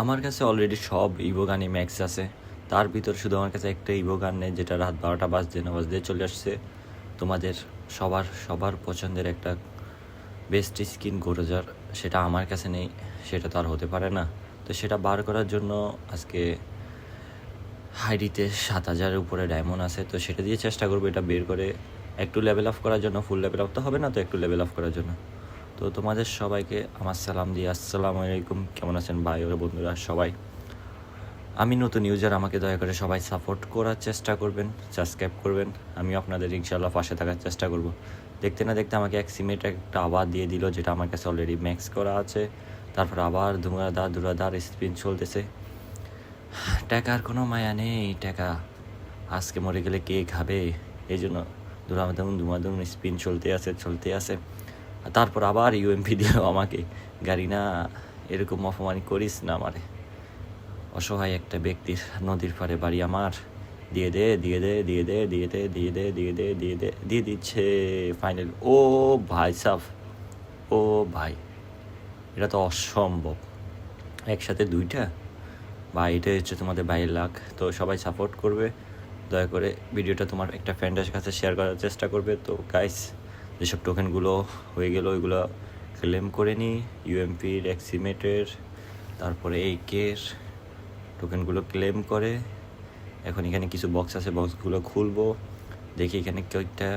আমার কাছে অলরেডি সব ইভো গানই ম্যাক্স আছে। তার ভিতর শুধু আমার কাছে একটা ইভো গান নেই, যেটা রাত 12টা বাজতে না বাজতে চলে আসছে। তোমাদের সবার পছন্দের একটা বেস্ট স্কিন গোরোজার, সেটা আমার কাছে নেই, সেটা তো আর হতে পারে না। তো সেটা বার করার জন্য আজকে হাইডিতে 7,000-এর উপরে ডায়মন্ড আছে, তো সেটা দিয়ে চেষ্টা করবো এটা বের করে একটু লেভেল আপ করার জন্য। ফুল লেভেল আপ তো হবে না, তো একটু লেভেল আপ করার জন্য। তো তোমাদের সবাইকে আমার সালাম দিয়ে আসসালামু আলাইকুম। কেমন আছেন ভাই ওরা বন্ধুরা সবাই? আমি নতুন ইউজার, আমাকে দয়া করে সবাই সাপোর্ট করার চেষ্টা করবেন, সাবস্ক্রাইব করবেন। আমি আপনাদের ইনশাল্লাহ পাশে থাকার চেষ্টা করব। দেখতে না দেখতে আমাকে এক সিমেট একটা আবার দিয়ে দিল, যেটা আমার কাছে অলরেডি ম্যাক্স করা আছে। তারপর আবার ধুরাধার স্পিন চলতেছে। টাকার কোনো মায়া নেই, টাকা আজকে মরে গেলে কে খাবে, এই জন্য ধুমাধুম স্পিন চলতে আছে। তারপর আবার ইউএমপি দিল আমাকে। গাড়ি না, এরকম অপমান করিস না আমারে। অসহায় একটা ব্যক্তির নদীর পাড়ে বাড়ি আমার। দিয়ে দিচ্ছে ফাইনাল। ও ভাই সাফ, ও ভাই, এটা তো অসম্ভব একসাথে দুইটা। বা এটাই হচ্ছে তোমাদের 22 লাখ। তো সবাই সাপোর্ট করবে, দয়া করে ভিডিওটা তোমার একটা ফ্রেন্ডের কাছে শেয়ার করার চেষ্টা করবে। তো গাইস, যেসব টোকেনগুলো হয়ে গেল ওইগুলো ক্লেম করে নিই, ইউএমপির, এক্সিমেটের, তারপরে এই কের টোকেনগুলো ক্লেম করে এখন এখানে কিছু বক্স আছে, বক্সগুলো খুলবো। দেখি এখানে কয়েকটা,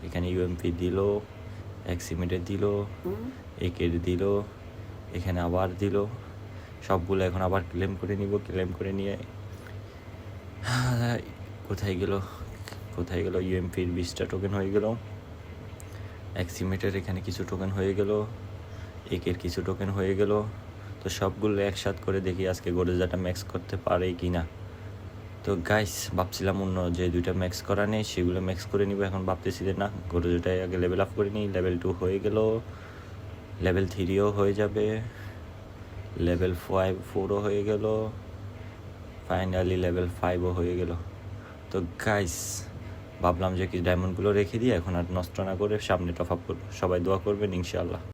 এখানে ইউএমপি দিল, এক্সিমেটের দিল, একের দিল, এখানে আবার দিল। সবগুলো এখন আবার ক্লেম করে নিব। ক্লেম করে নিয়ে কোথায় গেল ইউএমপির 20টা টোকেন হয়ে গেল, এক্সিমেটের এখানে কিছু টোকেন হয়ে গেল, একের কিছু টোকেন হয়ে গেল। তো সবগুলো একসাথ করে দেখি আজকে গোরেজাটা ম্যাক্স করতে পারে কি না। তো গাইস, ভাবছিলাম অন্য যে দুইটা ম্যাক্স করা নেই সেগুলো ম্যাক্স করে নিব। এখন ভাবতেছি যে না, গোরেজাটাই আগে লেভেল আপ করে নিই। লেভেল 2 হয়ে গেল, লেভেল 3ও হয়ে যাবে, লেভেল 4ও হয়ে গেল, ফাইনালি লেভেল 5ও হয়ে গেল। তো গাইস, ভাবলাম যে কি ডায়মন্ডগুলো রেখে দিয়ে এখন আর নষ্ট না করে সামনে টপ আপ করবো। সবাই দোয়া করবেন ইনশাআল্লাহ।